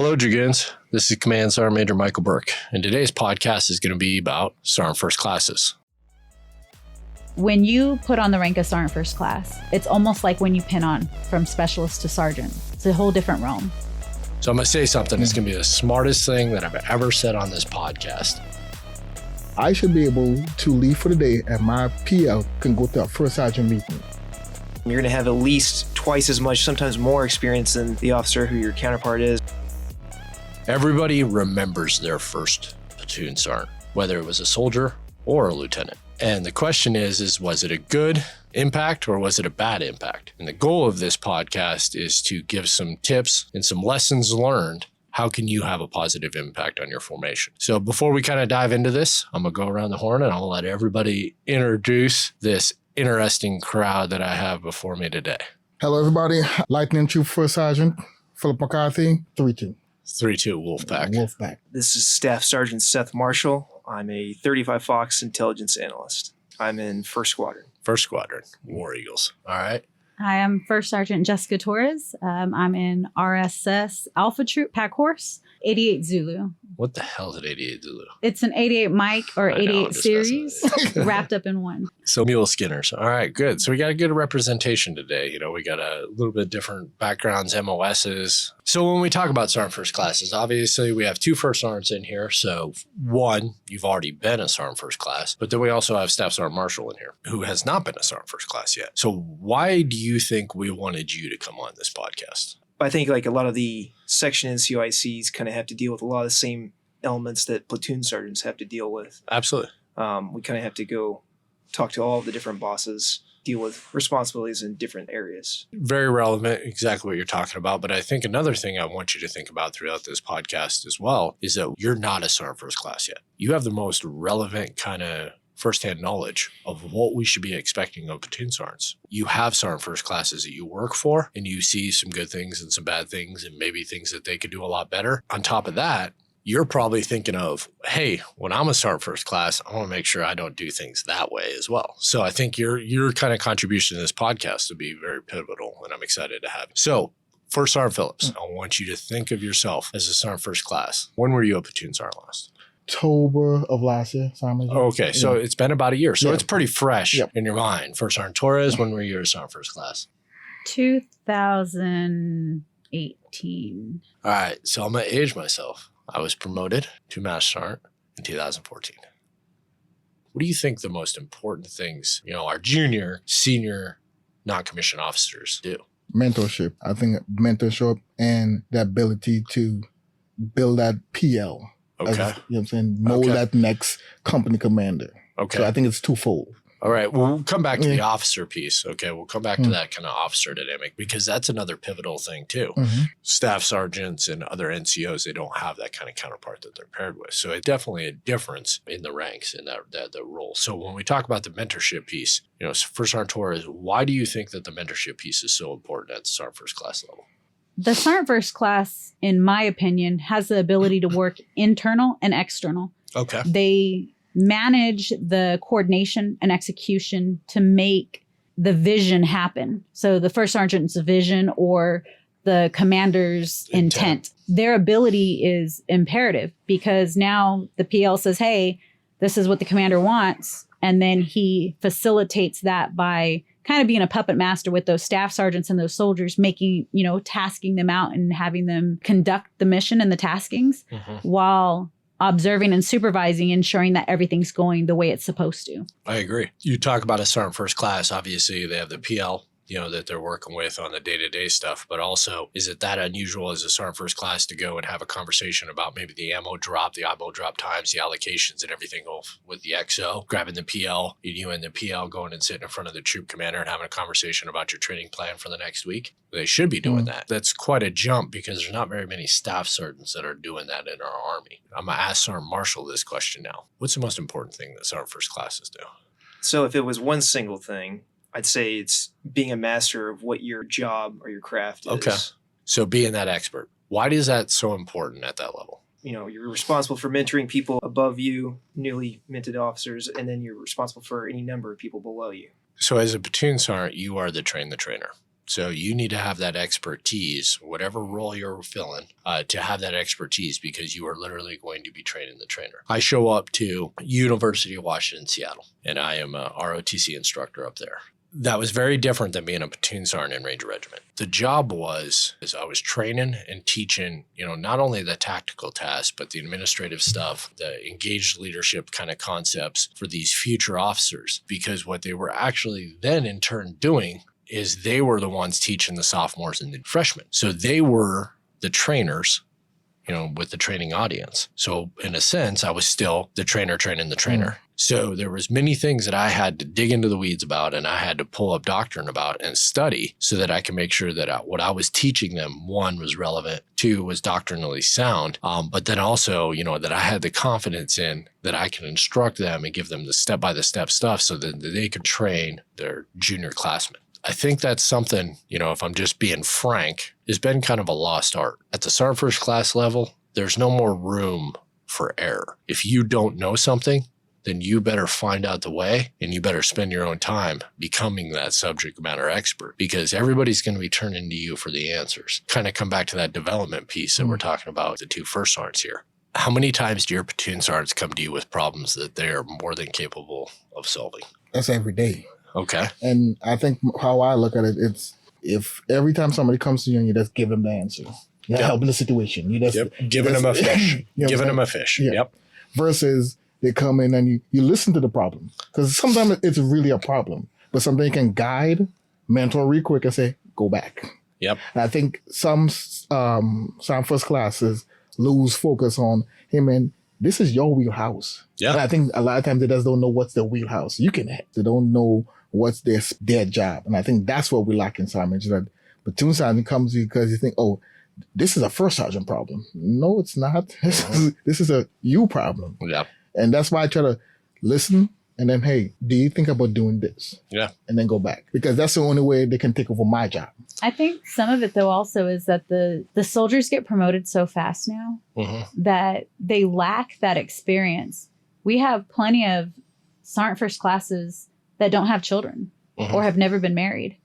Hello, Dragoons. This is Command Sergeant Major Michael Burke, and today's podcast is going to be about Sergeant First Classes. When you put on the rank of Sergeant First Class, it's almost like when you pin on from Specialist to Sergeant. It's a whole different realm. So I'm going to say something that's going to be the smartest thing that I've ever said on this podcast. I should be able to leave for the day and my PL can go to a First Sergeant meeting. You're going to have at least twice as much, sometimes more experience than the officer who your counterpart is. Everybody remembers their first platoon sergeant, whether it was a soldier or a lieutenant. And the question is was it a good impact or was it a bad impact? And the goal of this podcast is to give some tips and some lessons learned. How can you have a positive impact on your formation? So before we kind of dive into this, I'm going to go around the horn and I'll let everybody introduce this interesting crowd that I have before me today. Hello, everybody. Lightning Troop First Sergeant Phillip McCarthy, 3-2. 3-2 Wolfpack. This is Staff Sergeant Seth Marshall. I'm a 35 Fox intelligence analyst. I'm in First Squadron. First Squadron, War Eagles. All right. Hi, I'm First Sergeant Jessica Torres. I'm in RSS Alpha Troop Pack Horse, 88 Zulu. What the hell is 88 Zulu? It's an 88 mic or 88 series wrapped up in one. So mule skinners. All right, good. So we got a good representation today. You know, we got a little bit different backgrounds, MOSs. So when we talk about Sergeant First Classes, obviously we have two First Sergeants in here. So one, you've already been a Sergeant First Class, but then we also have Staff Sergeant Marshall in here who has not been a Sergeant First Class yet. So why do you think we wanted you to come on this podcast? I think like a lot of the section NCOICs kind of have to deal with a lot of the same elements that platoon sergeants have to deal with. Absolutely. We kind of have to go talk to all the different bosses, deal with responsibilities in different areas. Very relevant, exactly what you're talking about. But I think another thing I want you to think about throughout this podcast as well is that you're not a Sergeant First Class yet. You have the most relevant kind of firsthand knowledge of what we should be expecting of platoon sergeants. You have Sergeant First Classes that you work for, and you see some good things and some bad things and maybe things that they could do a lot better. On top of that, you're probably thinking of, hey, when I'm a Sergeant First Class, I want to make sure I don't do things that way as well. So I think your kind of contribution to this podcast will be very pivotal, and I'm excited to have you. So First Sergeant Phillips, I want you to think of yourself as a Sergeant First Class. When were you a platoon sergeant last? October of last year. Okay, so it's been about a year. So Yeah. it's pretty fresh Yep. in your mind. First Sergeant Torres, when were you a Sergeant First Class? 2018. All right, so I'm going to age myself. I was promoted to Master Sergeant in 2014. What do you think the most important things, our junior, senior, non-commissioned officers do? Mentorship. I think mentorship and the ability to build that PL. Okay. You know what I'm saying? Mold that next company commander. Okay. So I think it's twofold. All right. Well, we'll come back to the officer piece. Okay. We'll come back to that kind of officer dynamic because that's another pivotal thing too. Mm-hmm. Staff sergeants and other NCOs, they don't have that kind of counterpart that they're paired with. So it's definitely a difference in the ranks in that role. So when we talk about the mentorship piece, First Sergeant Torres, why do you think that the mentorship piece is so important at the Sergeant First Class level? The Sergeant First Class, in my opinion, has the ability to work internal and external. Okay. They manage the coordination and execution to make the vision happen. So the first sergeant's vision or the commander's intent. Their ability is imperative because now the PL says, hey, this is what the commander wants. And then he facilitates that by kind of being a puppet master with those staff sergeants and those soldiers, making, tasking them out and having them conduct the mission and the taskings while observing and supervising, ensuring that everything's going the way it's supposed to. I agree. You talk about a Sergeant First Class. Obviously, they have the PL, that they're working with on the day-to-day stuff. But also, is it that unusual as a Sergeant First Class to go and have a conversation about maybe the ammo drop times, the allocations and everything with the XO, grabbing the PL, you and the PL going and sitting in front of the troop commander and having a conversation about your training plan for the next week? They should be doing that. That's quite a jump because there's not very many staff sergeants that are doing that in our Army. I'm going to ask Sergeant Marshall this question now. What's the most important thing that Sergeant First Classes do? So if it was one single thing, I'd say it's being a master of what your job or your craft is. Okay. So being that expert. Why is that so important at that level? You're responsible for mentoring people above you, newly minted officers, and then you're responsible for any number of people below you. So as a platoon sergeant, you are the trainer. So you need to have that expertise, whatever role you're filling, to have that expertise because you are literally going to be training the trainer. I show up to University of Washington, Seattle, and I am a ROTC instructor up there. That was very different than being a platoon sergeant in Ranger Regiment. The job was I was training and teaching, not only the tactical tasks, but the administrative stuff, the engaged leadership kind of concepts for these future officers. Because what they were actually then in turn doing is they were the ones teaching the sophomores and the freshmen. So they were the trainers, with the training audience. So in a sense, I was still the trainer training the trainer. So there was many things that I had to dig into the weeds about, and I had to pull up doctrine about and study so that I can make sure that what I was teaching them, one, was relevant, two, was doctrinally sound, but then also, that I had the confidence in that I can instruct them and give them the step-by-the-step stuff so that they could train their junior classmen. I think that's something, if I'm just being frank, has been kind of a lost art. At the Sergeant First Class level, there's no more room for error. If you don't know something, then you better find out the way and you better spend your own time becoming that subject matter expert because everybody's going to be turning to you for the answers. Kind of come back to that development piece that we're talking about, the two first sergeants here. How many times do your platoon sergeants come to you with problems that they are more than capable of solving? That's every day. Okay. And I think how I look at it, it's if every time somebody comes to you and you just give them the answer, you're helping the situation. You just giving them a fish. Giving them a fish. Yeah. Yep. Versus they come in and you listen to the problem. Because sometimes it's really a problem. But something you can guide, mentor real quick and say, go back. Yep. And I think some first classes lose focus on, hey man, this is your wheelhouse. Yeah. And I think a lot of times they just don't know what's their wheelhouse. They don't know what's their job. And I think that's what we lack in sergeant. That platoon sergeant comes because you think, oh, this is a first sergeant problem. No, it's not. This is a you problem. Yeah. And that's why I try to listen and then, hey, do you think about doing this? Yeah. And then go back. Because that's the only way they can take over my job. I think some of it, though, also is that the soldiers get promoted so fast now that they lack that experience. We have plenty of Sergeant First Classes that don't have children or have never been married.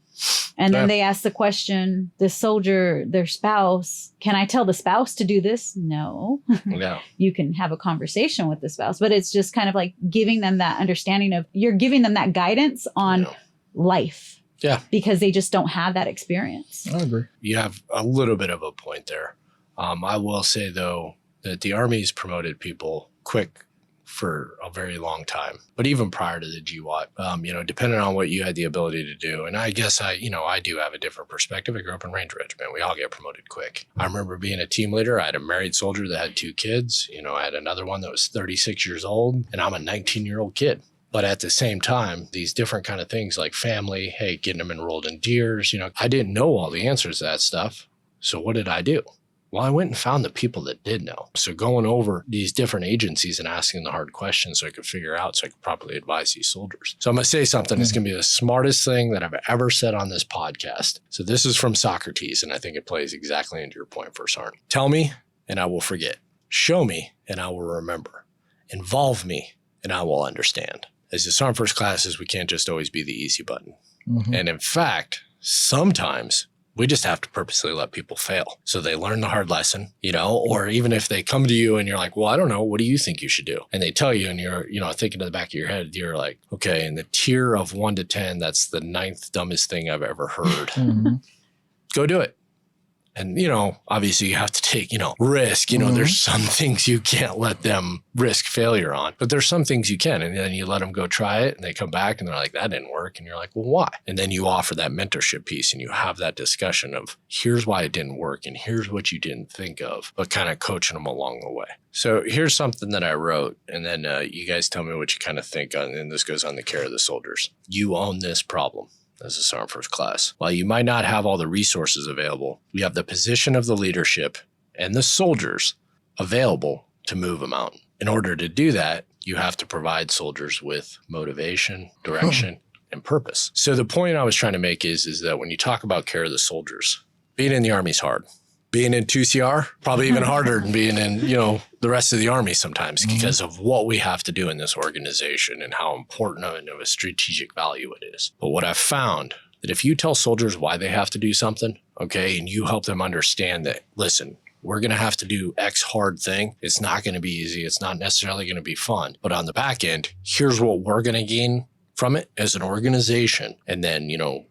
And then they ask the question, the soldier, their spouse, can I tell the spouse to do this? No. Yeah. You can have a conversation with the spouse, but it's just kind of like giving them that understanding of you're giving them that guidance on life. Yeah. Because they just don't have that experience. I agree. You have a little bit of a point there. I will say, though, that the Army's promoted people quick for a very long time, but even prior to the GWAT, depending on what you had the ability to do. And I guess I do have a different perspective. I grew up in Ranger Regiment. We all get promoted quick. I remember being a team leader. I had a married soldier that had 2 kids. I had another one that was 36 years old, and I'm a 19-year-old kid. But at the same time, these different kind of things like family, hey, getting them enrolled in DEERS, I didn't know all the answers to that stuff. So what did I do? Well, I went and found the people that did know. So going over these different agencies and asking the hard questions so I could figure out, so I could properly advise these soldiers. So I'm going to say something that's going to be the smartest thing that I've ever said on this podcast. So this is from Socrates, and I think it plays exactly into your point, First Sergeant. Tell me, and I will forget. Show me, and I will remember. Involve me, and I will understand. As the Sergeant First Classes, we can't just always be the easy button. And in fact, sometimes we just have to purposely let people fail so they learn the hard lesson, or even if they come to you and you're like, well, I don't know, what do you think you should do? And they tell you and you're, thinking to the back of your head, you're like, okay, in the tier of 1 to 10, that's the 9th dumbest thing I've ever heard. Go do it. And, obviously you have to take, risk. There's some things you can't let them risk failure on, but there's some things you can. And then you let them go try it and they come back and they're like, that didn't work. And you're like, well, why? And then you offer that mentorship piece and you have that discussion of here's why it didn't work and here's what you didn't think of, but kind of coaching them along the way. So here's something that I wrote, and then you guys tell me what you kind of think on, and this goes on the care of the soldiers. You own this problem. As a Sergeant First Class. While you might not have all the resources available, you have the position of the leadership and the soldiers available to move a mountain. In order to do that, you have to provide soldiers with motivation, direction, and purpose. So the point I was trying to make is that when you talk about care of the soldiers, being in the Army is hard. Being in 2CR, probably even harder than being in, the rest of the Army sometimes because of what we have to do in this organization and how important of a strategic value it is. But what I've found that if you tell soldiers why they have to do something, okay, and you help them understand that, listen, we're going to have to do X hard thing. It's not going to be easy. It's not necessarily going to be fun. But on the back end, here's what we're going to gain from it as an organization. And then,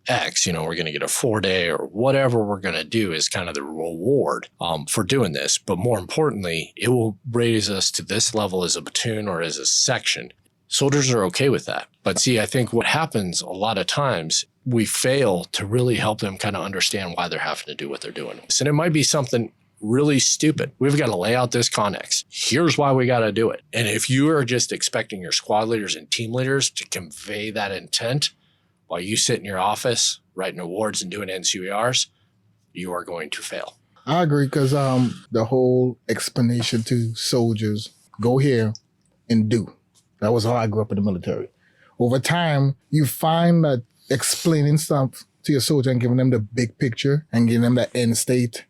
X, we're going to get a 4-day or whatever we're going to do is kind of the reward for doing this. But more importantly, it will raise us to this level as a platoon or as a section. Soldiers are okay with that. But see, I think what happens a lot of times, we fail to really help them kind of understand why they're having to do what they're doing. And it might be something really stupid. We've got to lay out this Connex. Here's why we got to do it. And if you are just expecting your squad leaders and team leaders to convey that intent while you sit in your office writing awards and doing NCOERs, you are going to fail. I agree, because the whole explanation to soldiers, go here and do. That was how I grew up in the military. Over time, you find that explaining stuff to your soldier and giving them the big picture and giving them the end state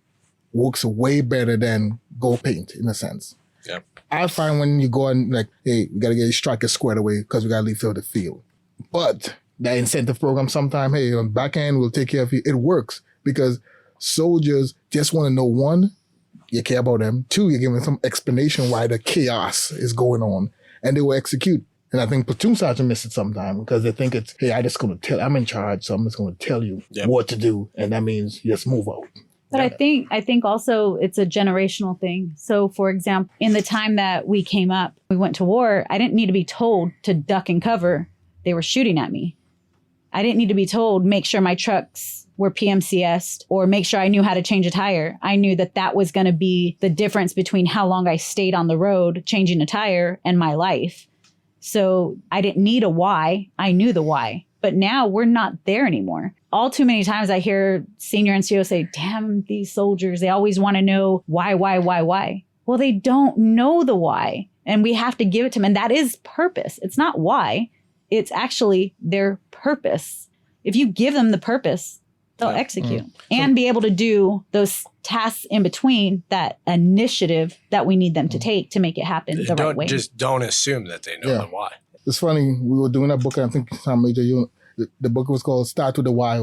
works way better than go paint, in a sense. Yeah. I find when you go and like, hey, we got to get these strikers squared away because we got to leave the field. But the incentive program sometime, hey, on back end, we'll take care of you. It works because soldiers just want to know, one, you care about them. Two, you're giving them some explanation why the chaos is going on, and they will execute. And I think platoon sergeants miss it sometimes because they think it's, hey, I'm in charge, so I'm just going to tell you what to do. And that means you just move out. But I think also it's a generational thing. So, for example, in the time that we came up, we went to war, I didn't need to be told to duck and cover. They were shooting at me. I didn't need to be told, make sure my trucks were PMCS'd or make sure I knew how to change a tire. I knew that was going to be the difference between how long I stayed on the road changing a tire and my life. So I didn't need a why. I knew the why. But now we're not there anymore. All too many times I hear senior NCOs say, damn, these soldiers, they always want to know why. Well, they don't know the why. And we have to give it to them. And that is purpose. It's not why. It's actually their purpose. If you give them the purpose, they'll execute and be able to do those tasks in between, that initiative that we need them to take to make it happen the right way. Just don't assume that they know the why. It's funny. We were doing that book, and I think Major, the book was called Start with the Why.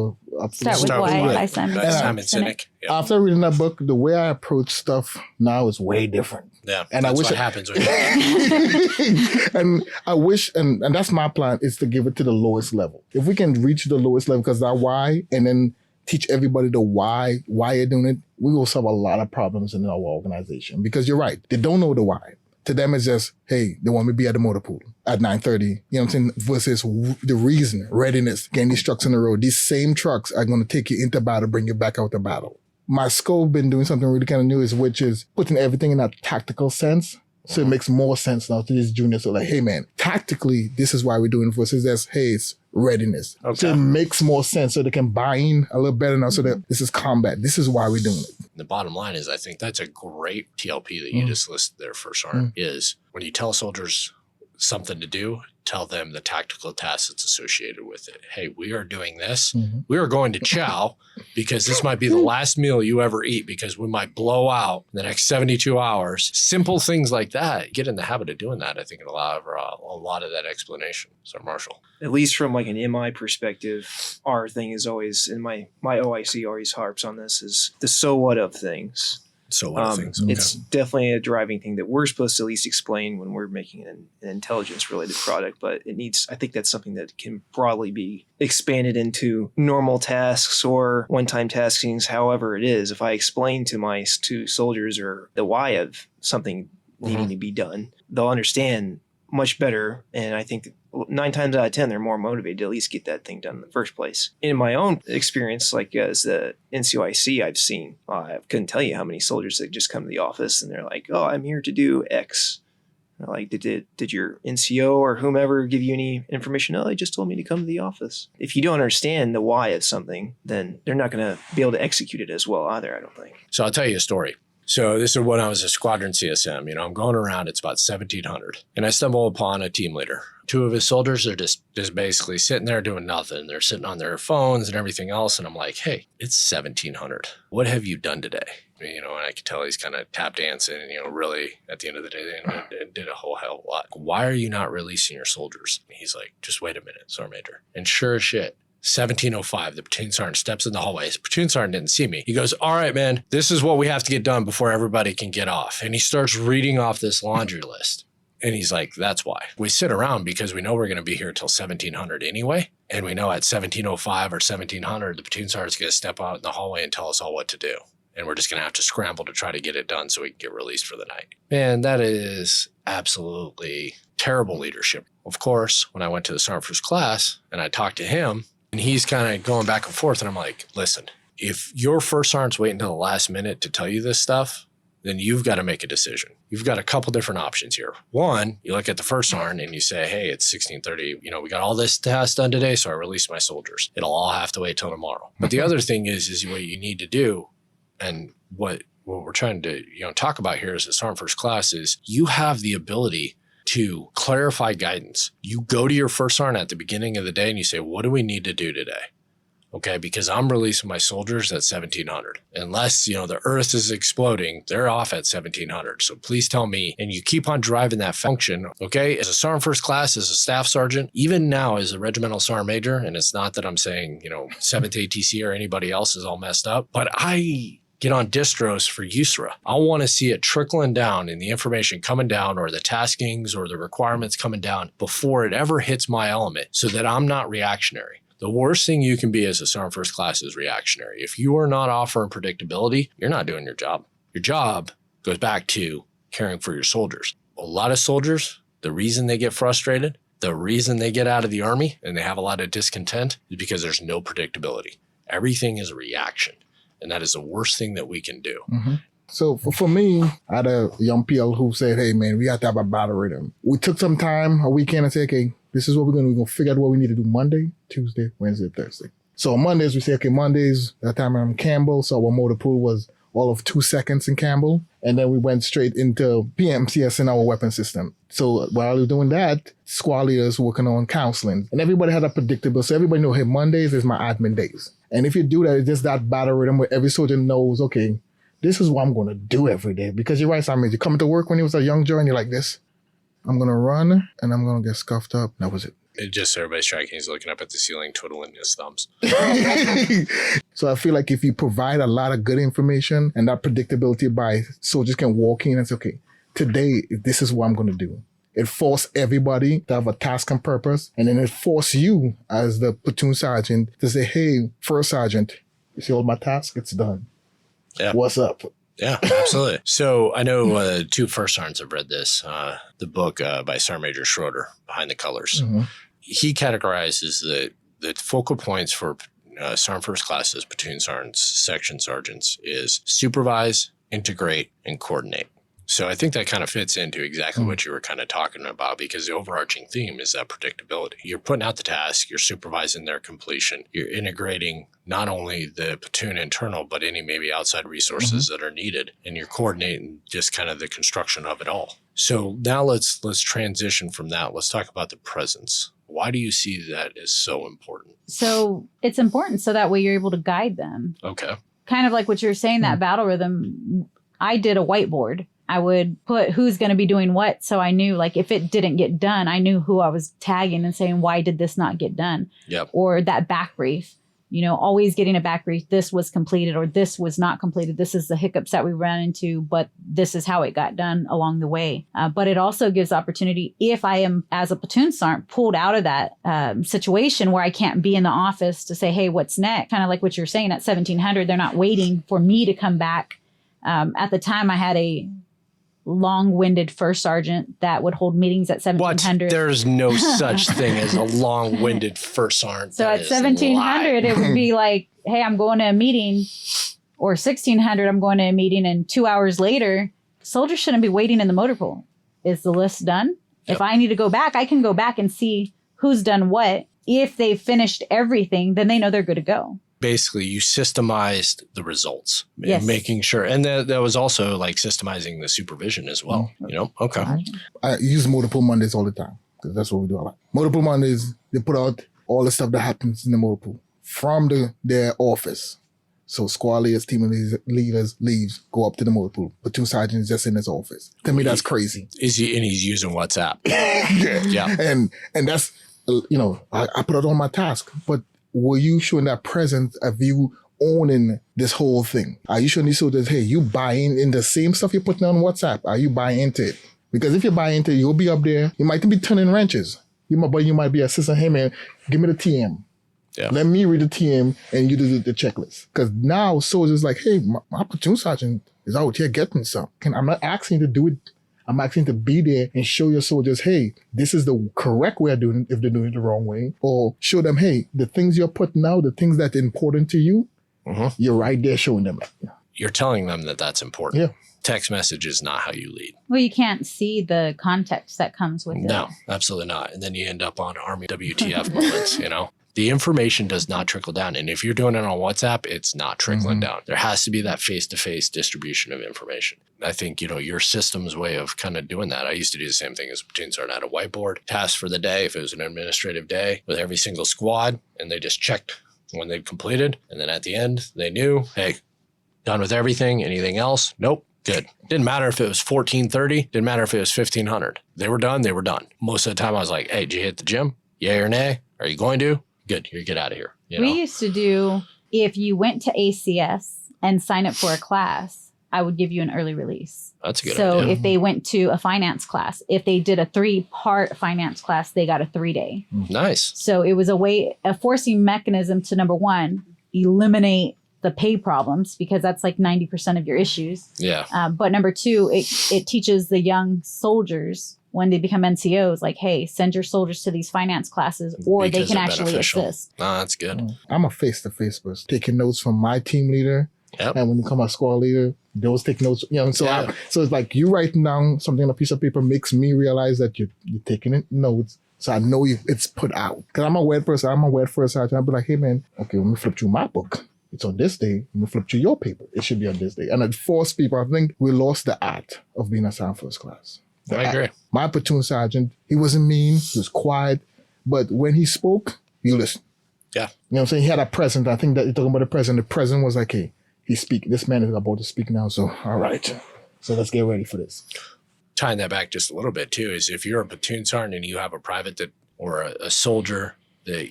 Start with Why by Simon Sinek. Yeah. After reading that book, the way I approach stuff now is way different. Yeah, and that's what happens when you and I wish, and that's my plan, is to give it to the lowest level. If we can reach the lowest level, because that why, and then teach everybody the why you're doing it, we will solve a lot of problems in our organization. Because you're right, they don't know the why. To them, it's just, hey, they want me to be at the motor pool at 9:30. You know what I'm saying? Versus the reason, readiness, getting these trucks on the road. These same trucks are going to take you into battle, bring you back out to battle. My school been doing something really kind of new, which is putting everything in a tactical sense. So it makes more sense now to these juniors. So like, hey, man, tactically, this is why we're doing it. Versus that's, hey, it's readiness. Okay. So it makes more sense so they can buy in a little better now so that this is combat. This is why we're doing it. The bottom line is I think that's a great TLP that you just listed there, First Sergeant, is when you tell soldiers something to do, tell them the tactical tasks that's associated with it. Hey, we are doing this. We are going to chow because this might be the last meal you ever eat because we might blow out in the next 72 hours. Simple things like that. Get in the habit of doing that. I think it'll allow a lot of that explanation. So, Marshall. At least from like an MI perspective, our thing is always, and my OIC always harps on this, is the so what of things. So what things. Okay. It's definitely a driving thing that we're supposed to at least explain when we're making an intelligence-related product, but I think that's something that can broadly be expanded into normal tasks or one-time taskings, however it is. If I explain to my two soldiers or the why of something needing to be done, they'll understand much better, and I think 9 times out of 10, they're more motivated to at least get that thing done in the first place. In my own experience, like as the NCOIC I've seen, I couldn't tell you how many soldiers that just come to the office and they're like, oh, I'm here to do X. And I'm like, did your NCO or whomever give you any information? No, they just told me to come to the office. If you don't understand the why of something, then they're not going to be able to execute it as well either, I don't think. So I'll tell you a story. So this is when I was a squadron CSM. I'm going around, it's about 1,700. And I stumble upon a team leader. 2 of his soldiers are just basically sitting there doing nothing. They're sitting on their phones and everything else. And I'm like, hey, it's 1,700. What have you done today? And I could tell he's kind of tap dancing. And, really, at the end of the day, they did a whole hell of a lot. Why are you not releasing your soldiers? And he's like, just wait a minute, Sergeant Major. And sure as shit, 17:05, the platoon sergeant steps in the hallway. His platoon sergeant didn't see me. He goes, all right, man, this is what we have to get done before everybody can get off. And he starts reading off this laundry list. And he's like, that's why. We sit around because we know we're going to be here till 1700 anyway. And we know at 17:05 or 1700, the platoon sergeant's going to step out in the hallway and tell us all what to do. And we're just going to have to scramble to try to get it done so we can get released for the night. Man, that is absolutely terrible leadership. Of course, when I went to the Sergeant First Class and I talked to him, and he's kind of going back and forth, and I'm like, listen, if your first sergeant's waiting until the last minute to tell you this stuff, then you've got to make a decision. You've got a couple different options here. One, you look at the first sergeant and you say, hey, it's 16:30. We got all this task done today, so I released my soldiers. It'll all have to wait till tomorrow. But the other thing is what you need to do, and what we're trying to talk about here as a Sergeant First Class is you have the ability to clarify guidance. You go to your first sergeant at the beginning of the day and you say, what do we need to do today? Okay, because I'm releasing my soldiers at 1700. Unless, the earth is exploding, they're off at 1700. So please tell me. And you keep on driving that function. Okay, as a Sergeant First Class, as a staff sergeant, even now as a regimental sergeant major, and it's not that I'm saying, 7th ATC or anybody else is all messed up, but I get on distros for USRA. I want to see it trickling down and the information coming down or the taskings or the requirements coming down before it ever hits my element so that I'm not reactionary. The worst thing you can be as a Sergeant First Class is reactionary. If you are not offering predictability, you're not doing your job. Your job goes back to caring for your soldiers. A lot of soldiers, the reason they get frustrated, the reason they get out of the Army and they have a lot of discontent is because there's no predictability. Everything is a reaction. And that is the worst thing that we can do. Mm-hmm. So for me, I had a young PL who said, hey, man, we have to have a battle rhythm. We took some time, a weekend, and said, okay, this is what we're going to do. We're going to figure out what we need to do Monday, Tuesday, Wednesday, Thursday. So on Mondays, we say, okay, Mondays, that time I'm Campbell. So our motor pool was all of 2 seconds in Campbell. And then we went straight into PMCS in our weapon system. So while we were doing that, squad leaders working on counseling. And everybody had a predictable. So everybody knew, hey, Mondays is my admin days. And if you do that, it's just that battle rhythm where every soldier knows, okay, this is what I'm going to do every day. Because you're right, Simon, you come to work when you was a young Joe and you're like this. I'm going to run and I'm going to get scuffed up. That was it. It just everybody's tracking. He's looking up at the ceiling, twiddling his thumbs. So I feel like if you provide a lot of good information and that predictability by soldiers can walk in and say, okay, today, this is what I'm going to do. It forces everybody to have a task and purpose. And then it forces you as the platoon sergeant to say, hey, first sergeant, you see all my tasks? It's done. Yeah. What's up? Yeah, absolutely. So I know 2 first sergeants have read this, the book by Sergeant Major Schroeder, Behind the Colors. Mm-hmm. He categorizes the focal points for Sergeant First Classes, platoon sergeants, section sergeants is supervise, integrate, and coordinate. So I think that kind of fits into exactly what you were kind of talking about because the overarching theme is that predictability. You're putting out the task, you're supervising their completion, you're integrating not only the platoon internal, but any maybe outside resources that are needed, and you're coordinating just kind of the construction of it all. So now let's transition from that. Let's talk about the presence. Why do you see that as so important? So it's important so that way you're able to guide them. Okay. Kind of like what you're saying, that battle rhythm. I did a whiteboard. I would put who's going to be doing what. So I knew like if it didn't get done, I knew who I was tagging and saying, why did this not get done? Yep. Or that back brief, always getting a back brief. This was completed or this was not completed. This is the hiccups that we ran into, but this is how it got done along the way. But it also gives opportunity if I am as a platoon sergeant pulled out of that situation where I can't be in the office to say, hey, what's next? Kind of like what you're saying at 1700, they're not waiting for me to come back. At the time I had a long-winded first sergeant that would hold meetings at 1700. What? There's no such thing as a long-winded first sergeant. So at 1700, it would be like, hey, I'm going to a meeting, or 1600, I'm going to a meeting, and 2 hours later, soldiers shouldn't be waiting in the motor pool. Is the list done? Yep. If I need to go back, I can go back and see who's done what. If they've finished everything, then they know they're good to go. Basically, you systemized the results, yes. Making sure. And that was also like systemizing the supervision as well, Okay. I use motor pool Mondays all the time because that's what we do a lot. Motor pool Mondays, they put out all the stuff that happens in the motor pool from their office. So squad leaders, team leaders leaves, go up to the motor pool. Platoon sergeant is just in his office. To me, that's crazy. And he's using WhatsApp. Yeah. And that's, I put it on my task, but were you showing that presence of you owning this whole thing? Are you showing these soldiers, hey, you buying in the same stuff you're putting on WhatsApp? Are you buying into it? Because if you buy into it, you'll be up there. You might be turning wrenches. You might be assisting, hey man, give me the TM. Yeah. Let me read the TM and you do the checklist. Because now soldiers like, hey, my platoon sergeant is out here getting some. I'm not asking you to do it. I'm asking you to be there and show your soldiers, hey, this is the correct way of doing it if they're doing it the wrong way. Or show them, hey, the things you're putting out, the things that are important to you, you're right there showing them. You're telling them that that's important. Yeah. Text message is not how you lead. Well, you can't see the context that comes with it. No, absolutely not. And then you end up on Army WTF moments, you know? The information does not trickle down. And if you're doing it on WhatsApp, it's not trickling down. There has to be that face-to-face distribution of information. I think, your system's way of kind of doing that. I used to do the same thing as a platoon sergeant. I had a whiteboard, task for the day, if it was an administrative day, with every single squad, and they just checked when they'd completed. And then at the end, they knew, hey, done with everything. Anything else? Nope. Good. Didn't matter if it was 1430. Didn't matter if it was 1500. They were done. They were done. Most of the time I was like, hey, did you hit the gym? Yay or nay? Are you going to? Good. You get out of here. We used to do, if you went to ACS and sign up for a class, I would give you an early release. That's a good so idea. If they went to a finance class, if they did a 3-part finance class, they got a 3-day. Nice. So it was a forcing mechanism to, number one, eliminate the pay problems, because that's like 90% of your issues. Yeah. But number two, it teaches the young soldiers when they become NCOs, like, hey, send your soldiers to these finance classes, or Because they can they're actually beneficial. assist. No, that's good. I'm a face-to-face person. Taking notes from my team leader. Yep. And when you come a squad leader, those take notes. So Yeah. so it's like you writing down something on a piece of paper makes me realize that you're taking it notes. So I know it's put out. Because I'm a word person. I'm a word first sergeant. I'll be like, hey man, okay, let me flip through my book. It's on this day. Let me flip through your paper. It should be on this day. And it forced people. I think we lost the art of being assigned first class. I agree. My platoon sergeant, he wasn't mean. He was quiet. But when he spoke, you listened. Yeah. You know what I'm saying? He had a present. I think that you're talking about the president. The president was like, hey, this man is about to speak now. So, all right. So let's get ready for this. Tying that back just a little bit too, is if you're a platoon sergeant and you have a private or a soldier that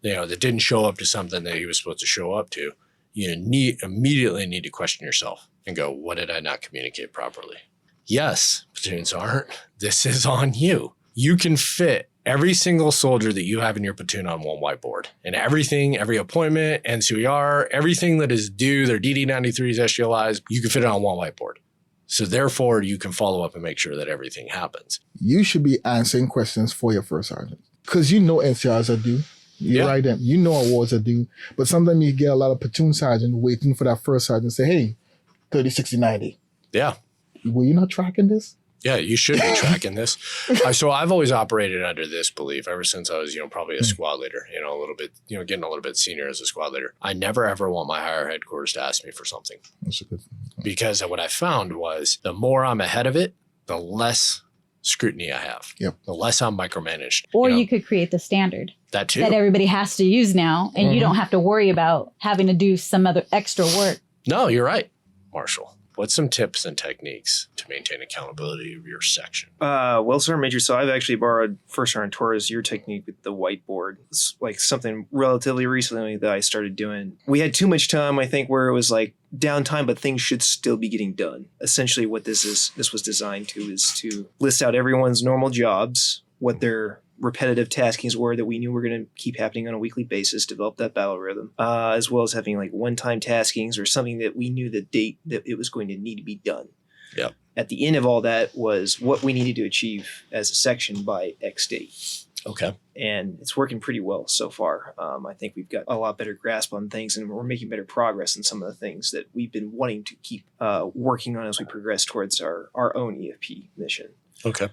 that didn't show up to something that he was supposed to show up to, you immediately need to question yourself and go, what did I not communicate properly? Yes, platoon sergeant, this is on you. You can fit every single soldier that you have in your platoon on one whiteboard, and everything, every appointment, NCOER, everything that is due, their DD-93s, SGLIs, you can fit it on one whiteboard. So therefore, you can follow up and make sure that everything happens. You should be answering questions for your first sergeant. Because NCRs are due. You write them. You know awards are due. But sometimes you get a lot of platoon sergeant waiting for that first sergeant to say, hey, 30, 60, 90. Yeah. Were you not tracking this? Yeah, you should be tracking this. So I've always operated under this belief ever since I was, probably a squad leader, a little bit, getting a little bit senior as a squad leader. I never, ever want my higher headquarters to ask me for something. That's a good thing. Because what I found was the more I'm ahead of it, the less scrutiny I have. Yep. The less I'm micromanaged. Or you could create the standard that too. that everybody has to use now, and you don't have to worry about having to do some other extra work. No, you're right, Marshall. What's some tips and techniques to maintain accountability of your section? Well, Sergeant Major, so I've actually borrowed First Sergeant Torres, your technique with the whiteboard. It's like something relatively recently that I started doing. We had too much time, I think, where it was like downtime, but things should still be getting done. Essentially what this was designed to is to list out everyone's normal jobs, what their repetitive taskings were that we knew were going to keep happening on a weekly basis, develop that battle rhythm, as well as having like one-time taskings or something that we knew the date that it was going to need to be done. Yep. At the end of all that was what we needed to achieve as a section by X date. Okay. And it's working pretty well so far. I think we've got a lot better grasp on things, and we're making better progress in some of the things that we've been wanting to keep working on as we progress towards our own EFP mission. Okay.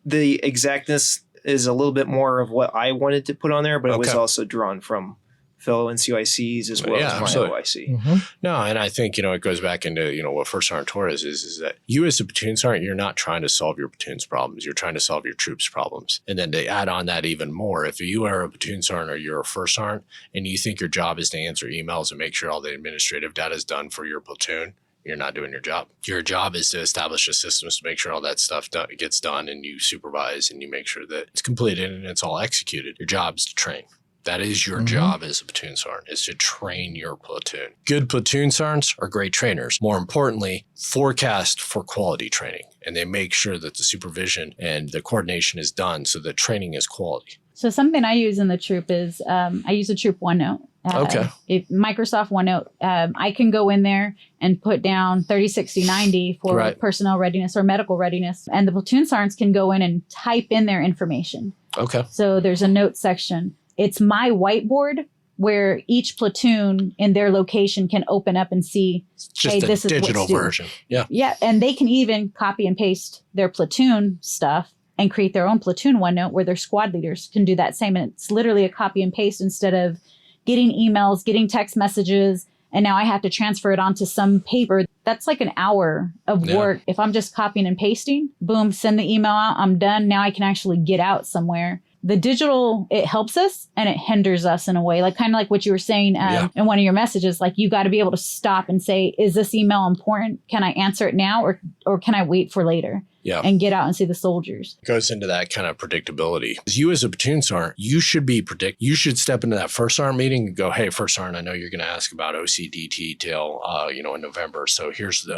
The exactness is a little bit more of what I wanted to put on there, but it was also drawn from fellow NCOICs as well as my absolutely. OIC. Mm-hmm. No, and I think, it goes back into, what First Sergeant Torres is that you as a platoon sergeant, you're not trying to solve your platoon's problems. You're trying to solve your troops' problems. And then to add on that even more, if you are a platoon sergeant or you're a first sergeant and you think your job is to answer emails and make sure all the administrative data is done for your platoon, you're not doing your job. Your job is to establish the systems to make sure all that stuff gets done, and you supervise and you make sure that it's completed and it's all executed. Your job is to train. That is your job as a platoon sergeant, is to train your platoon. Good platoon sergeants are great trainers. More importantly, forecast for quality training. And they make sure that the supervision and the coordination is done so that training is quality. So something I use in the troop is I use a troop OneNote. Microsoft OneNote. I can go in there and put down 30, 60, 90 for personnel readiness or medical readiness. And the platoon sergeants can go in and type in their information. Okay. So there's a note section. It's my whiteboard where each platoon in their location can open up and see, just hey, this a is digital what's due. version. Yeah. Yeah. And they can even copy and paste their platoon stuff and create their own platoon OneNote where their squad leaders can do that same. And it's literally a copy and paste instead of getting emails, getting text messages, and now I have to transfer it onto some paper. That's like an hour of work. If I'm just copying and pasting, boom, send the email out, I'm done. Now I can actually get out somewhere. The digital, it helps us and it hinders us in a way, like kind of like what you were saying in one of your messages, like you got to be able to stop and say, is this email important? Can I answer it now or can I wait for later? Yeah. And get out and see the soldiers. Goes into that kind of predictability. As you as a platoon sergeant, you should be you should step into that first sergeant meeting and go, hey, first sergeant, I know you're going to ask about OCD detail, in November. So here's,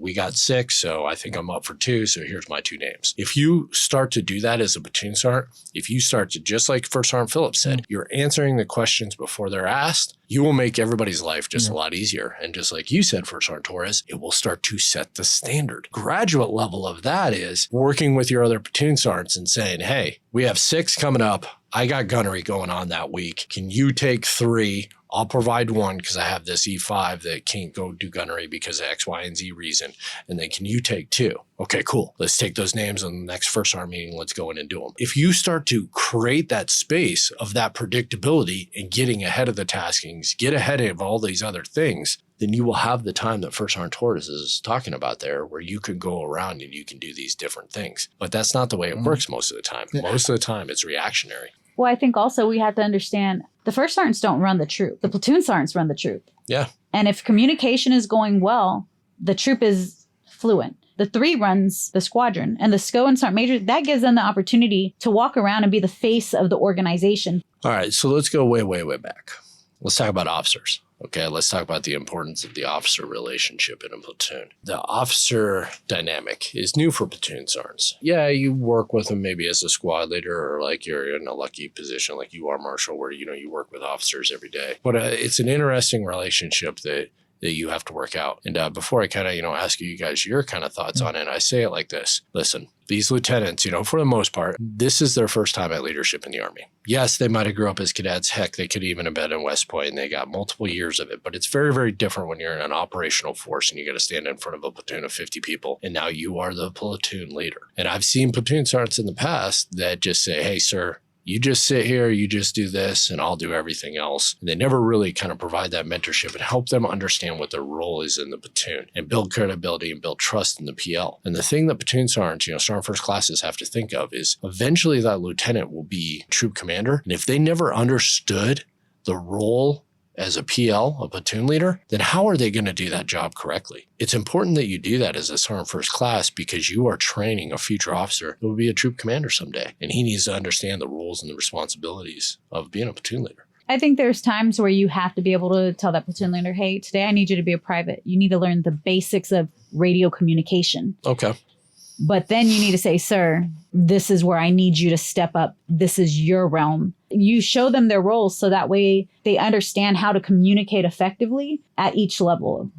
we got 6. So I think I'm up for 2. So here's my 2 names. If you start to do that as a platoon sergeant, if you start to, just like First Sergeant Phillip said, you're answering the questions before they're asked, you will make everybody's life just a lot easier. And just like you said, First Sergeant Torres, it will start to set the standard. Graduate level of that is working with your other platoon sergeants and saying, hey, we have 6 coming up. I got gunnery going on that week. Can you take 3? I'll provide 1 because I have this E5 that can't go do gunnery because of X, Y, and Z reason. And then can you take 2? Okay, cool. Let's take those names on the next first sergeant meeting. Let's go in and do them. If you start to create that space of that predictability and getting ahead of the taskings, get ahead of all these other things, then you will have the time that First Sergeant Torres is talking about there where you can go around and you can do these different things. But that's not the way it works most of the time. Most of the time, it's reactionary. Well, I think also we have to understand the first sergeants don't run the troop. The platoon sergeants run the troop. Yeah. And if communication is going well, the troop is fluent. The 3 runs the squadron, and the SCO and sergeant major, that gives them the opportunity to walk around and be the face of the organization. All right. So let's go way, way, way back. Let's talk about officers. Okay, let's talk about the importance of the officer relationship in a platoon. The officer dynamic is new for platoon sergeants. Yeah, you work with them maybe as a squad leader or like you're in a lucky position like you are, Marshall, where, you work with officers every day. But it's an interesting relationship that you have to work out. And before I kind of, ask you guys your kind of thoughts on it, I say it like this. Listen, these lieutenants, for the most part, this is their first time at leadership in the Army. Yes, they might have grew up as cadets. Heck, they could even have been in West Point and they got multiple years of it. But it's very, very different when you're in an operational force and you got to stand in front of a platoon of 50 people. And now you are the platoon leader. And I've seen platoon sergeants in the past that just say, hey, sir, you just sit here, you just do this, and I'll do everything else. And they never really kind of provide that mentorship and help them understand what their role is in the platoon and build credibility and build trust in the PL. And the thing that platoon sergeants, sergeant first classes have to think of is eventually that lieutenant will be troop commander. And if they never understood the role as a PL, a platoon leader, then how are they going to do that job correctly? It's important that you do that as a sergeant first class because you are training a future officer who will be a troop commander someday. And he needs to understand the roles and the responsibilities of being a platoon leader. I think there's times where you have to be able to tell that platoon leader, hey, today I need you to be a private. You need to learn the basics of radio communication. Okay. But then you need to say, sir, this is where I need you to step up. This is your realm. You show them their roles so that way they understand how to communicate effectively at each level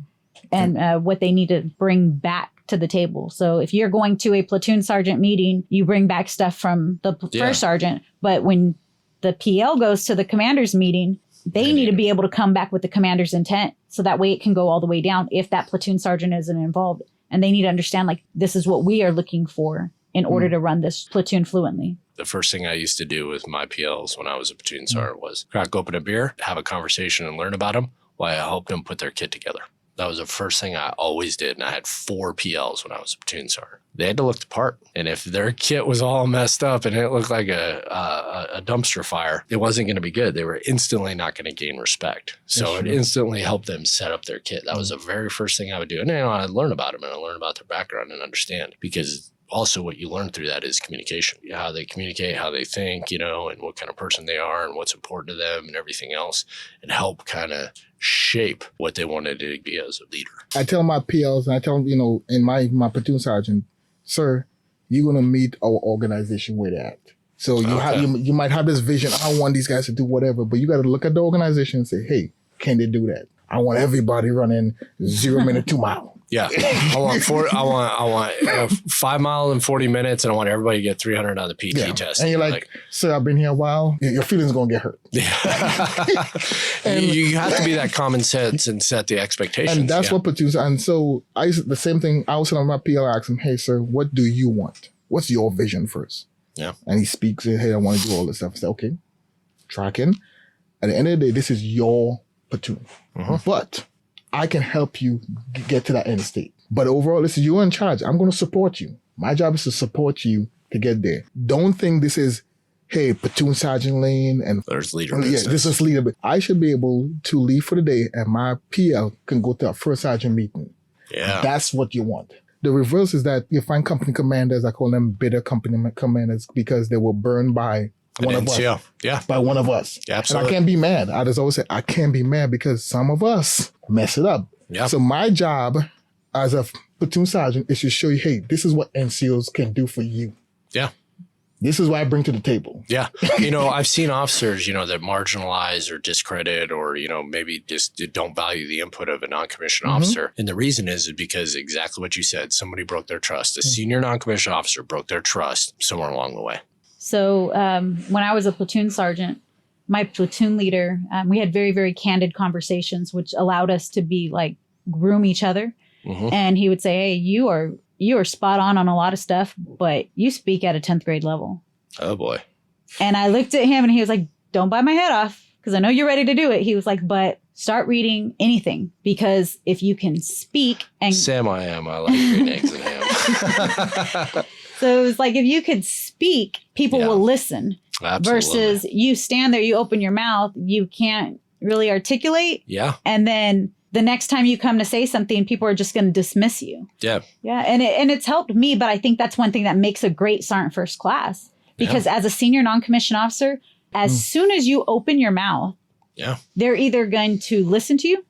and what they need to bring back to the table. So if you're going to a platoon sergeant meeting, you bring back stuff from the first sergeant. But when the PL goes to the commander's meeting, they need to be able to come back with the commander's intent. So that way it can go all the way down if that platoon sergeant isn't involved. And they need to understand, like, this is what we are looking for in order to run this platoon fluently. The first thing I used to do with my PLs when I was a platoon sergeant was crack open a beer, have a conversation and learn about them while I helped them put their kit together. That was the first thing I always did. And I had 4 PLs when I was a platoon sergeant. They had to look the part. And if their kit was all messed up and it looked like a dumpster fire, it wasn't going to be good. They were instantly not going to gain respect. So it instantly helped them set up their kit. That was the very first thing I would do. And I'd learn about them and I'd learn about their background and understand. Because also what you learn through that is communication, how they communicate, how they think, and what kind of person they are and what's important to them and everything else, and help kind of shape what they wanted to be as a leader. I tell my PLs and I tell them, in my platoon sergeant, sir, you're going to meet our organization where they're at. So you might have this vision. I want these guys to do whatever, but you got to look at the organization and say, hey, can they do that? I want everybody running 0 minute 2 mile. Yeah, I want 5 miles in 40 minutes, and I want everybody to get 300 on the PT test. And you're like, sir, I've been here a while. Your feelings gonna get hurt. Yeah, and you have to be that common sense and set the expectations. And that's what platoons. And so the same thing. I was telling my PL, I asked him, hey, sir, what do you want? What's your vision first? Yeah, and he speaks. Hey, I want to do all this stuff. I said, okay, tracking. At the end of the day, this is your platoon, but I can help you get to that end state. But overall, listen, you're in charge. I'm going to support you. My job is to support you to get there. Don't think this is, hey, platoon sergeant lane and there's leader. Yeah, this is leader. But I should be able to leave for the day, and my PL can go to a first sergeant meeting. Yeah, that's what you want. The reverse is that you find company commanders. I call them bitter company commanders because they were burned by one of us. Yeah. By one of us. Yeah, absolutely. And I can't be mad. I just always say, I can't be mad because some of us mess it up. Yeah. So my job as a platoon sergeant is to show you, hey, this is what NCOs can do for you. Yeah. This is what I bring to the table. Yeah. I've seen officers, that marginalize or discredit or, maybe just don't value the input of a non-commissioned officer. And the reason is because exactly what you said, somebody broke their trust. A senior non-commissioned officer broke their trust somewhere along the way. So when I was a platoon sergeant, my platoon leader, we had very, very candid conversations, which allowed us to be groom each other. And he would say, hey, you are spot on a lot of stuff, but you speak at a 10th grade level. Oh, boy. And I looked at him and he was like, don't bite my head off because I know you're ready to do it. He was like, but start reading anything because if you can speak and... Sam, I am. I like green eggs and ham. So it was like, if you could speak, people will listen. Absolutely. Versus you stand there, you open your mouth, you can't really articulate. Yeah. And then the next time you come to say something, people are just going to dismiss you. Yeah. Yeah. And it's helped me, but I think that's one thing that makes a great Sergeant First Class. Because as a senior non-commissioned officer, as soon as you open your mouth, they're either going to listen to you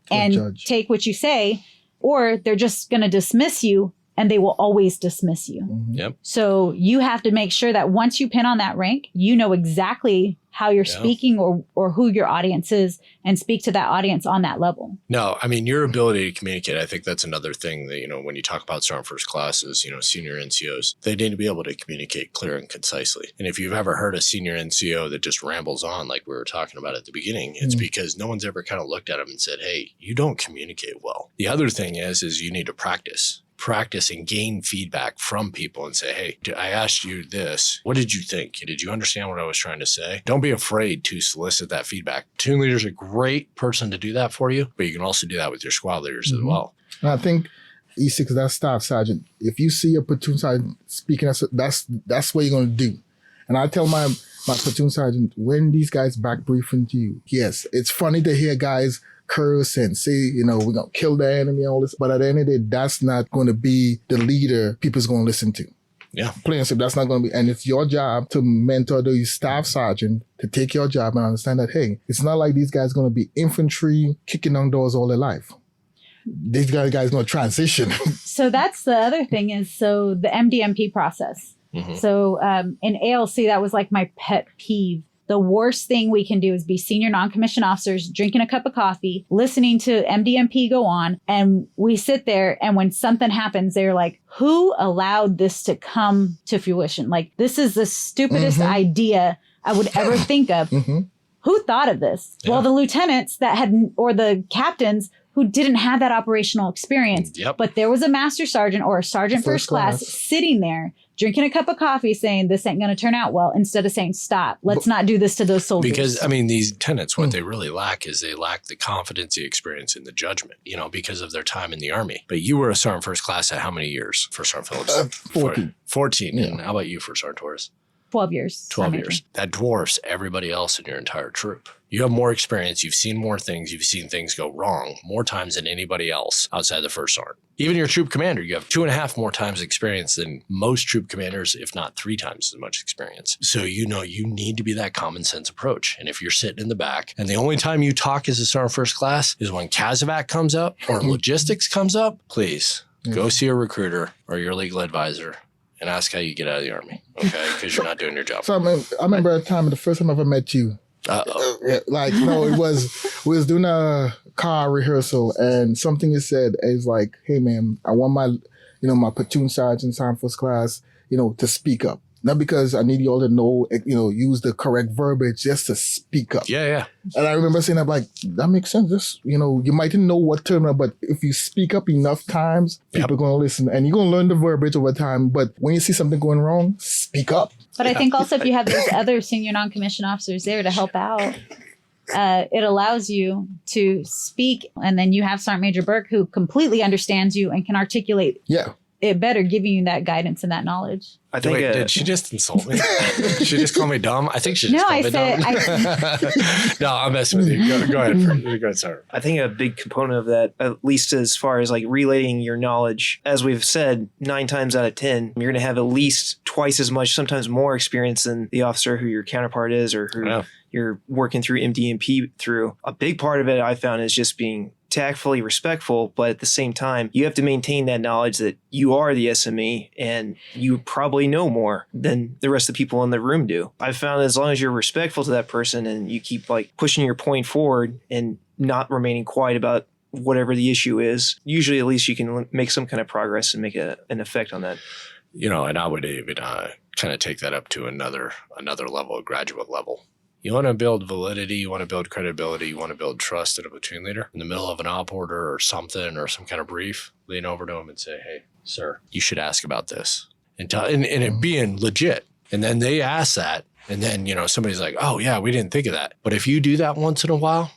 and take what you say, or they're just going to dismiss you. And they will always dismiss you. Yep. So you have to make sure that once you pin on that rank, you know exactly how you're speaking or who your audience is and speak to that audience on that level. No, I mean, your ability to communicate, I think that's another thing that, when you talk about Sergeant First Classes, senior NCOs, they need to be able to communicate clear and concisely. And if you've ever heard a senior NCO that just rambles on like we were talking about at the beginning, it's because no one's ever kind of looked at them and said, hey, you don't communicate well. The other thing is you need to practice and gain feedback from people and say, hey, I asked you this. What did you think? Did you understand what I was trying to say? Don't be afraid to solicit that feedback. Platoon leader's a great person to do that for you, but you can also do that with your squad leaders as well. And I think E6, that staff sergeant, if you see a platoon sergeant speaking, that's what you're going to do. And I tell my platoon sergeant, when these guys back briefing to you, yes, it's funny to hear guys curse and say, we're going to kill the enemy, all this. But at the end of the day, that's not going to be the leader people's going to listen to. Yeah. Plain and simple, that's not going to be. And it's your job to mentor the staff sergeant to take your job and understand that, hey, it's not like these guys going to be infantry kicking down doors all their life. These guys going to transition. So that's the other thing is, the MDMP process. So in ALC, that was like my pet peeve. The worst thing we can do is be senior non-commissioned officers drinking a cup of coffee, listening to MDMP go on. And we sit there and when something happens, they're like, who allowed this to come to fruition? Like, this is the stupidest idea I would ever think of. Who thought of this? Yeah. Well, the lieutenants or the captains who didn't have that operational experience. But there was a master sergeant or a sergeant first class sitting there drinking a cup of coffee saying this ain't going to turn out well instead of saying stop, let's not do this to those soldiers. Because these lieutenants, what they really lack is they lack the confidence, the experience, and the judgment, because of their time in the Army. But you were a Sergeant First Class at how many years for Sergeant Phillips? 14. 14. Yeah. And how about you for Sergeant Torres? 12 years. 12 years. That dwarfs everybody else in your entire troop. You have more experience. You've seen more things. You've seen things go wrong more times than anybody else outside the first sergeant. Even your troop commander, you have 2.5 more times experience than most troop commanders, if not 3 times as much experience. So you need to be that common sense approach. And if you're sitting in the back and the only time you talk as a sergeant first class is when CASEVAC comes up or logistics comes up, please go see a recruiter or your legal advisor and ask how you get out of the Army, okay? Because you're not doing your job. So I remember a time, the first time I ever met you. We was doing a car rehearsal and something you said is like, hey man, I want my platoon sergeant, sergeant first class, to speak up. Not because I need you all to know, use the correct verbiage, just to speak up. Yeah. And I remember saying, I'm like, that makes sense. This, you might not know what term, but if you speak up enough times, people are going to listen and you're going to learn the verbiage over time. But when you see something going wrong, speak up. But I think also if you have those other senior non-commissioned officers there to help out, it allows you to speak. And then you have Sergeant Major Burke who completely understands you and can articulate it better, giving you that guidance and that knowledge. I think. Did she just insult me? She just called me dumb? I think she just called me dumb. No, I'm messing with you. Go ahead. Go ahead, sir. I think a big component of that, at least as far as like relaying your knowledge, as we've said, 9 times out of 10, you're going to have at least twice as much, sometimes more experience than the officer who your counterpart is or who you're working through MD&P through. A big part of it I found is just being tactfully respectful, but at the same time, you have to maintain that knowledge that you are the SME and you probably know more than the rest of the people in the room do. I've found as long as you're respectful to that person and you keep like pushing your point forward and not remaining quiet about whatever the issue is, usually at least you can make some kind of progress and make an effect on that. And I would even kind of take that up to another level, a graduate level. You want to build validity, you want to build credibility, you want to build trust in a platoon leader. In the middle of an op order or something or some kind of brief, lean over to him and say, hey, sir, you should ask about this. And it being legit. And then they ask that. And then, somebody's like, oh, yeah, we didn't think of that. But if you do that once in a while,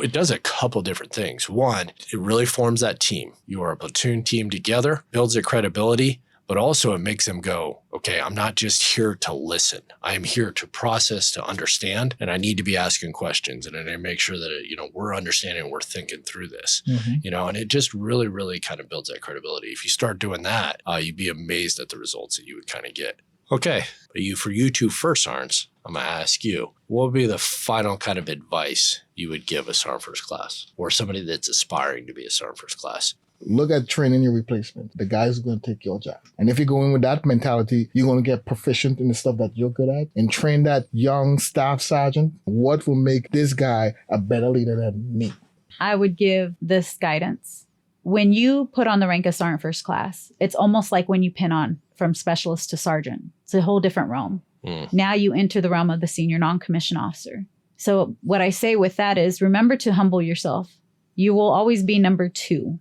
it does a couple different things. One, it really forms that team. You are a platoon team together, builds their credibility. But also it makes them go, okay, I'm not just here to listen. I am here to process, to understand, and I need to be asking questions. And I make sure that, we're understanding, we're thinking through this, and it just really, really kind of builds that credibility. If you start doing that, you'd be amazed at the results that you would kind of get. Okay, but for you 2 first sergeants, I'm going to ask you, what would be the final kind of advice you would give a sergeant first class or somebody that's aspiring to be a sergeant first class? Look at training your replacement. The guys who are going to take your job. And if you go in with that mentality, you're going to get proficient in the stuff that you're good at and train that young staff sergeant. What will make this guy a better leader than me? I would give this guidance. When you put on the rank of sergeant first class, it's almost like when you pin on from specialist to sergeant. It's a whole different realm. Now you enter the realm of the senior non-commissioned officer. So what I say with that is remember to humble yourself. You will always be number 2.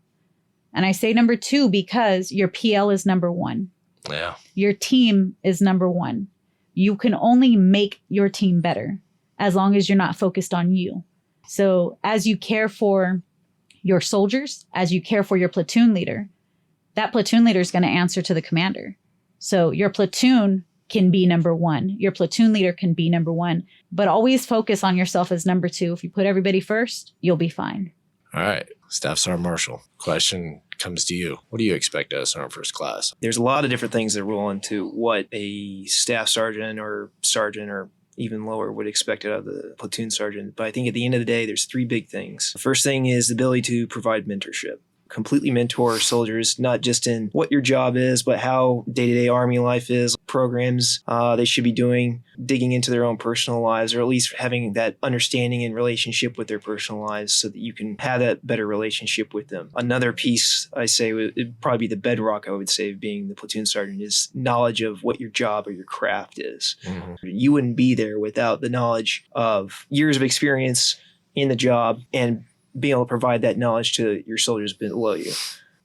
And I say number 2 because your PL is number 1. Yeah. Your team is number 1. You can only make your team better as long as you're not focused on you. So as you care for your soldiers, as you care for your platoon leader, that platoon leader is going to answer to the commander. So your platoon can be number 1. Your platoon leader can be number 1, but always focus on yourself as number 2. If you put everybody first, you'll be fine. All right. Staff Sergeant Marshall, question comes to you. What do you expect as Sergeant First Class? There's a lot of different things that roll into what a staff sergeant or even lower would expect out of the platoon sergeant. But I think at the end of the day, there's 3 big things. The first thing is the ability to provide mentorship. Completely mentor soldiers, not just in what your job is, but how day-to-day Army life is, programs they should be doing, digging into their own personal lives, or at least having that understanding and relationship with their personal lives so that you can have that better relationship with them. Another piece, I say, would probably be the bedrock, I would say, of being the platoon sergeant is knowledge of what your job or your craft is. You wouldn't be there without the knowledge of years of experience in the job and being able to provide that knowledge to your soldiers below you.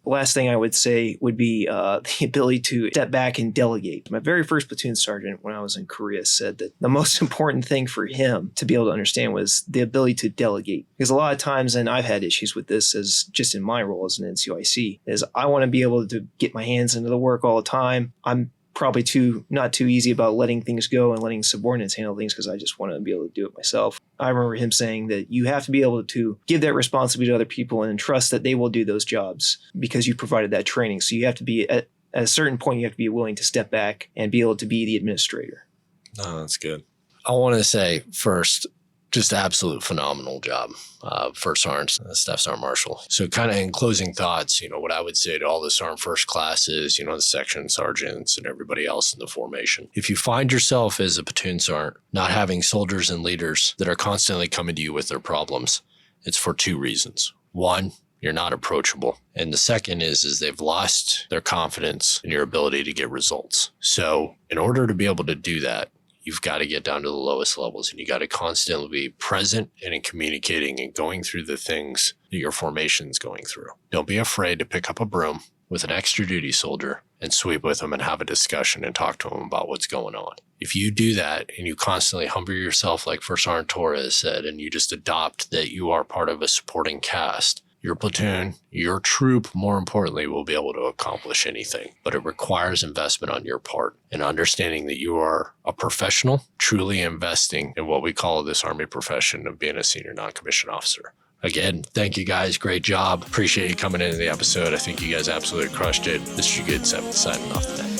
The last thing I would say would be the ability to step back and delegate. My very first platoon sergeant when I was in Korea said that the most important thing for him to be able to understand was the ability to delegate. Because a lot of times, and I've had issues with this as just in my role as an NCOIC, is I want to be able to get my hands into the work all the time. I'm probably not too easy about letting things go and letting subordinates handle things because I just want to be able to do it myself. I remember him saying that you have to be able to give that responsibility to other people and trust that they will do those jobs because you provided that training. So you have to be at a certain point, you have to be willing to step back and be able to be the administrator. Oh, that's good. I want to say first, just absolute phenomenal job. First Sergeant, Staff Sergeant Marshal. So kind of in closing thoughts, what I would say to all the Sergeant First classes, the section sergeants and everybody else in the formation. If you find yourself as a platoon sergeant not having soldiers and leaders that are constantly coming to you with their problems, it's for two reasons. One, you're not approachable. And the second is they've lost their confidence in your ability to get results. So in order to be able to do that, you've got to get down to the lowest levels and you got to constantly be present and in communicating and going through the things that your formation's going through. Don't be afraid to pick up a broom with an extra duty soldier and sweep with them and have a discussion and talk to them about what's going on. If you do that and you constantly humble yourself, like First Sergeant Torres said, and you just adopt that you are part of a supporting cast, your platoon, your troop, more importantly, will be able to accomplish anything. But it requires investment on your part and understanding that you are a professional, truly investing in what we call this Army profession of being a senior non-commissioned officer. Again, thank you guys. Great job. Appreciate you coming into the episode. I think you guys absolutely crushed it. This is your good 7 signing off today.